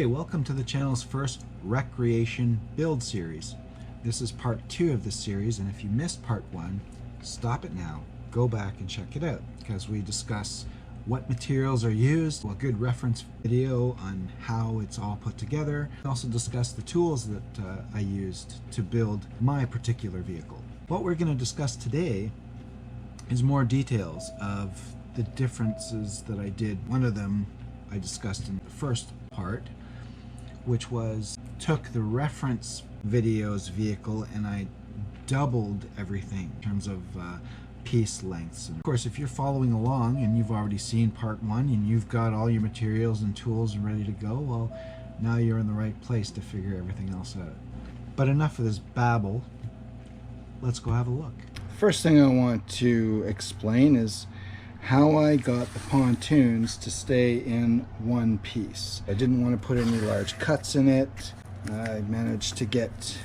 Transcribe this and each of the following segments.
Hey, welcome to the channel's first recreation build series. This is part 2 of this series, and if you missed part 1, stop it now, go back and check it out, because we discuss what materials are used, a good reference video on how it's all put together. We also discuss the tools that I used to build my particular vehicle. What we're going to discuss today is more details of the differences that I did. One of them I discussed in the first part, which was took the reference video's vehicle and I doubled everything in terms of piece lengths. And of course, if you're following along and you've already seen part 1 and you've got all your materials and tools ready to go, well, now you're in the right place to figure everything else out. But enough of this babble. Let's go have a look. First thing I want to explain is how I got the pontoons to stay in one piece. I didn't want to put any large cuts in it. I managed to get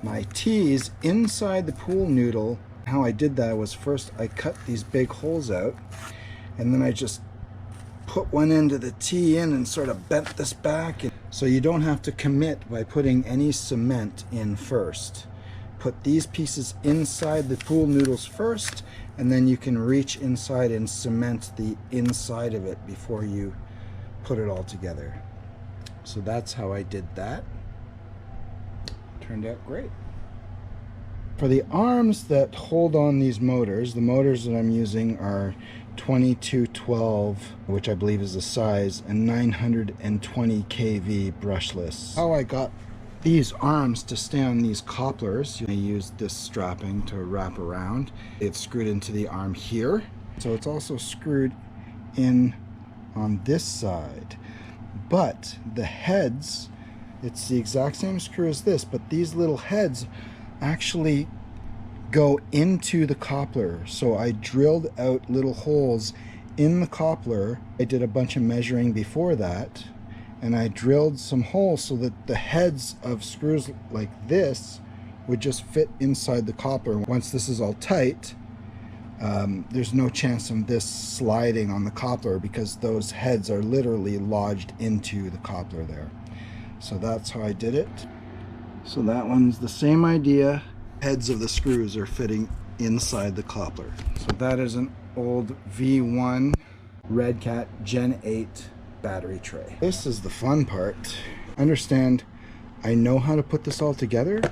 my T's inside the pool noodle. How I did that was first I cut these big holes out, and then I just put one end of the T in and sort of bent this back. So you don't have to commit by putting any cement in first. Put these pieces inside the pool noodles first, and then you can reach inside and cement the inside of it before you put it all together. So that's how I did that. Turned out great. For the arms that hold on these motors, the motors that I'm using are 2212, which I believe is the size, and 920 kV brushless. How I got these arms to stay on these copplers, I used this strapping to wrap around. It's screwed into the arm here, so it's also screwed in on this side. But the heads, it's the exact same screw as this, but these little heads actually go into the coupler. So I drilled out little holes in the coupler. I did a bunch of measuring before that, and I drilled some holes so that the heads of screws like this would just fit inside the coupler. Once this is all tight, there's no chance of this sliding on the coupler because those heads are literally lodged into the coupler there. So that's how I did it. So that one's the same idea. Heads of the screws are fitting inside the coupler. So that is an old V1 Red Cat Gen 8 battery tray. This is the fun part. Understand, I know how to put this all together.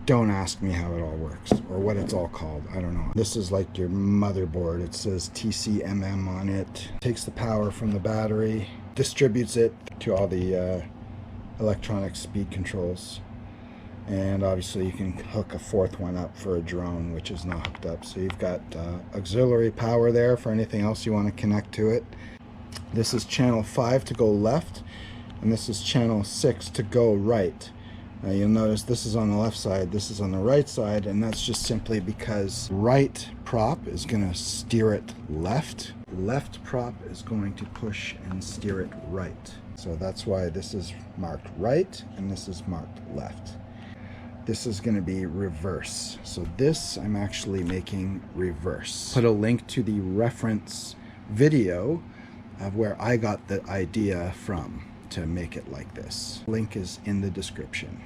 Don't ask me how it all works or what it's all called. I don't know. This is like your motherboard. It says TCMM on it. Takes the power from the battery, distributes it to all the electronic speed controls. And obviously you can hook a fourth one up for a drone, which is not hooked up. So you've got auxiliary power there for anything else you want to connect to it. This is channel 5 to go left, and this is channel 6 to go right. You'll notice this is on the left side, this is on the right side, and that's just simply because right prop is going to steer it left. Left prop is going to push and steer it right. So that's why this is marked right and this is marked left. This is going to be reverse. So this I'm actually making reverse. Put a link to the reference video of where I got the idea from to make it like this. Link is in the description.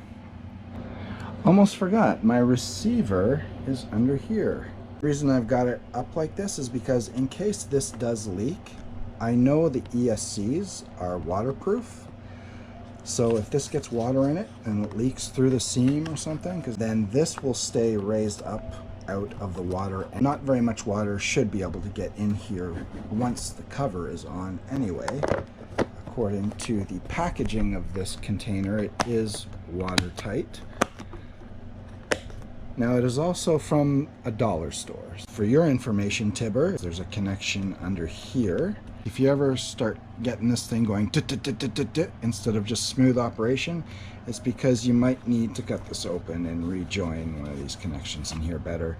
Almost forgot, my receiver is under here. The reason I've got it up like this is because in case this does leak, I know the ESCs are waterproof. So if this gets water in it and it leaks through the seam or something, because then this will stay raised up out of the water, and not very much water should be able to get in here once the cover is on anyway. According to the packaging of this container, it is watertight. Now it is also from a dollar store. For your information, Tibor, there's a connection under here. If you ever start getting this thing going instead of just smooth operation, it's because you might need to cut this open and rejoin one of these connections in here better.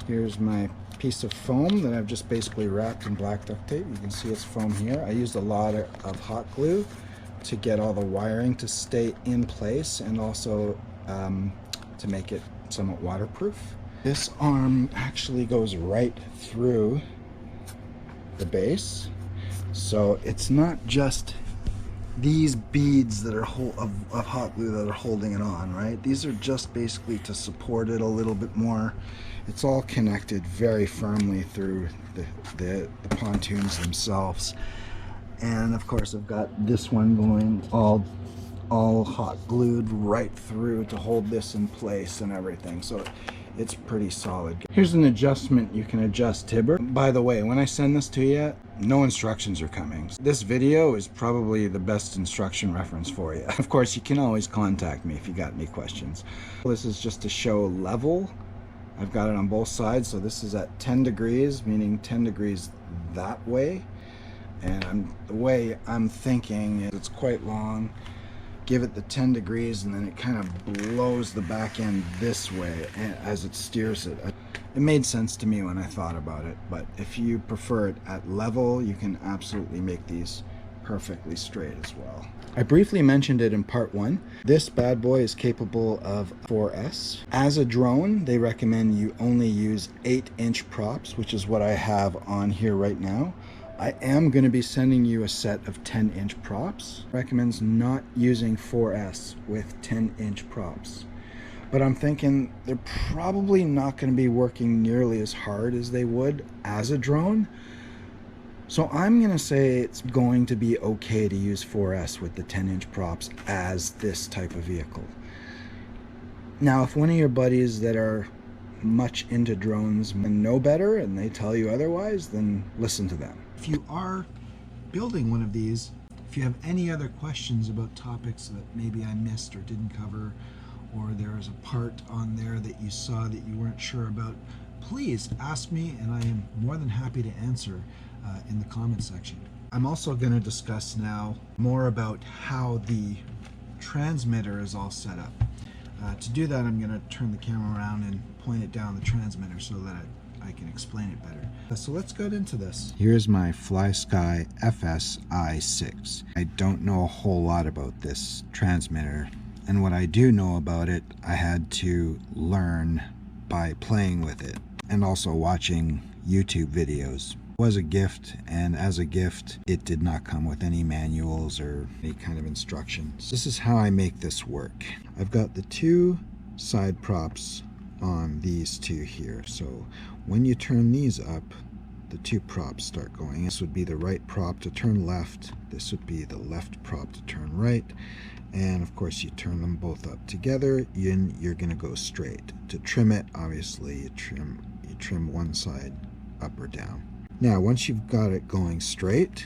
Here's my piece of foam that I've just basically wrapped in black duct tape. You can see it's foam here. I used a lot of hot glue to get all the wiring to stay in place, and also to make it somewhat waterproof. This arm actually goes right through the base, so it's not just these beads that are of hot glue that are holding it on, right? These are just basically to support it a little bit more. It's all connected very firmly through the pontoons themselves. And of course I've got this one going all hot glued right through to hold this in place and everything. So it's pretty solid. Here's an adjustment you can adjust, Tibor. By the way, when I send this to you, no instructions are coming. This video is probably the best instruction reference for you. Of course, you can always contact me if you got any questions. This is just to show level. I've got it on both sides, so this is at 10 degrees, meaning 10 degrees that way. And the way I'm thinking is it's quite long. Give it the 10 degrees and then it kind of blows the back end this way as it steers it. It made sense to me when I thought about it, but if you prefer it at level, you can absolutely make these perfectly straight as well. I briefly mentioned it in part 1. This bad boy is capable of 4S. As a drone, they recommend you only use 8-inch props, which is what I have on here right now. I am going to be sending you a set of 10-inch props. Recommends not using 4S with 10-inch props. But I'm thinking they're probably not going to be working nearly as hard as they would as a drone. So I'm going to say it's going to be okay to use 4S with the 10-inch props as this type of vehicle. Now, if one of your buddies that are much into drones and know better and they tell you otherwise, then listen to them. If you are building one of these, if you have any other questions about topics that maybe I missed or didn't cover, or there was a part on there that you saw that you weren't sure about, please ask me and I am more than happy to answer in the comment section. I'm also going to discuss now more about how the transmitter is all set up. To do that, I'm going to turn the camera around and point it down the transmitter so that I can explain it better. So let's get into this. Here's my FlySky FSI-6. I don't know a whole lot about this transmitter, and what I do know about it, I had to learn by playing with it and also watching YouTube videos. It was a gift, and as a gift, it did not come with any manuals or any kind of instructions. This is how I make this work. I've got the 2 side props on these 2 here. So when you turn these up, the 2 props start going. This would be the right prop to turn left. This would be the left prop to turn right. And of course you turn them both up together and you're going to go straight. To trim it, obviously you trim one side up or down. Now once you've got it going straight,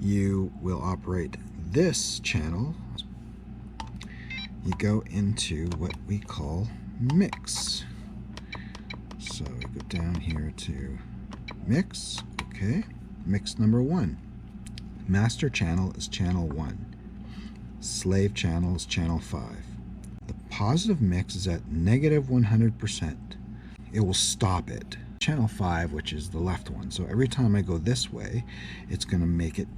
you will operate this channel. You go into what we call mix. So we go down here to mix. Okay, mix number 1. Master channel is channel 1. Slave channel is channel 5. The positive mix is at negative 100%. It will stop it. Channel 5, which is the left one. So every time I go this way, it's going to make it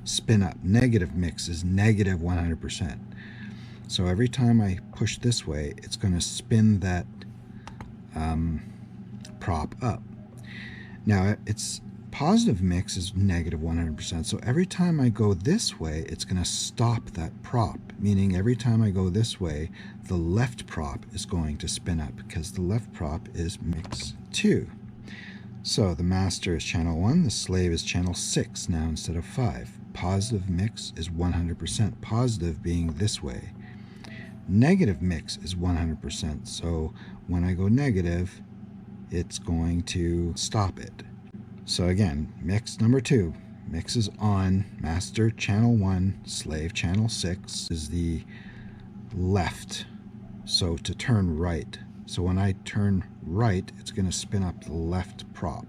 spin up. Negative mix is negative 100%. So every time I push this way, it's going to spin that prop up. Now its positive mix is negative 100%. So every time I go this way, it's going to stop that prop. Meaning every time I go this way, the left prop is going to spin up because the left prop is mix 2. So the master is channel 1, the slave is channel 6 now instead of 5. Positive mix is 100%, positive being this way. Negative mix is 100%, so when I go negative, it's going to stop it. So again, mix number 2. Mix is on, master channel 1, slave channel 6 is the left. So to turn right. So when I turn right, it's going to spin up the left prop.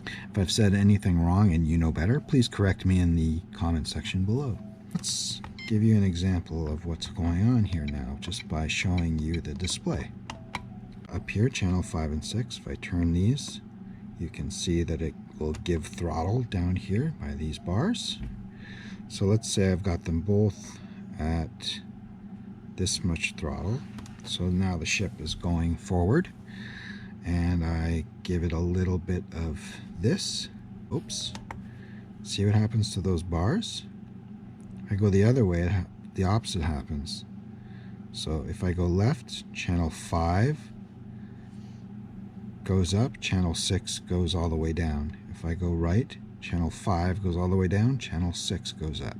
If I've said anything wrong and you know better, please correct me in the comment section below. Let's give you an example of what's going on here now just by showing you the display. Up here, channel 5 and 6, if I turn these, you can see that it will give throttle down here by these bars. So let's say I've got them both at this much throttle. So now the ship is going forward and I give it a little bit of this. Oops. See what happens to those bars? I go the other way, the opposite happens. So if I go left, channel 5 goes up, channel 6 goes all the way down. If I go right, channel 5 goes all the way down, channel 6 goes up.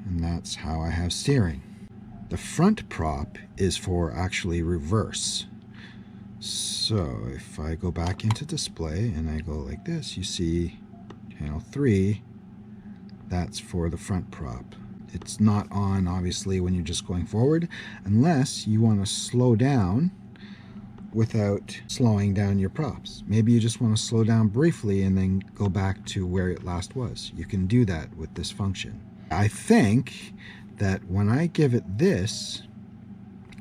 And that's how I have steering. The front prop is for actually reverse. So if I go back into display and I go like this, you see channel 3, that's for the front prop. It's not on, obviously, when you're just going forward, unless you want to slow down without slowing down your props. Maybe you just want to slow down briefly and then go back to where it last was. You can do that with this function. I think that when I give it this,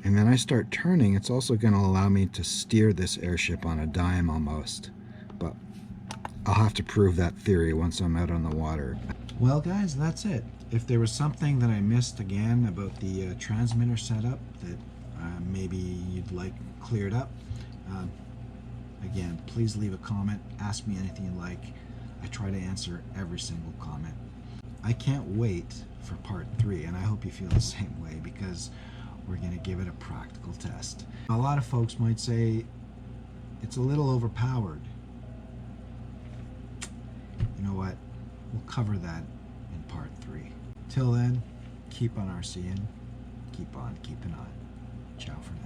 and then I start turning, it's also going to allow me to steer this airship on a dime almost. But I'll have to prove that theory once I'm out on the water. Well guys, that's it. If there was something that I missed again about the transmitter setup that maybe you'd like cleared up, again, please leave a comment, ask me anything you like. I try to answer every single comment. I can't wait for part 3, and I hope you feel the same way, because we're going to give it a practical test. A lot of folks might say it's a little overpowered. You know what? We'll cover that in part 3. Till then, keep on RCing, keep on keeping on. Ciao for now.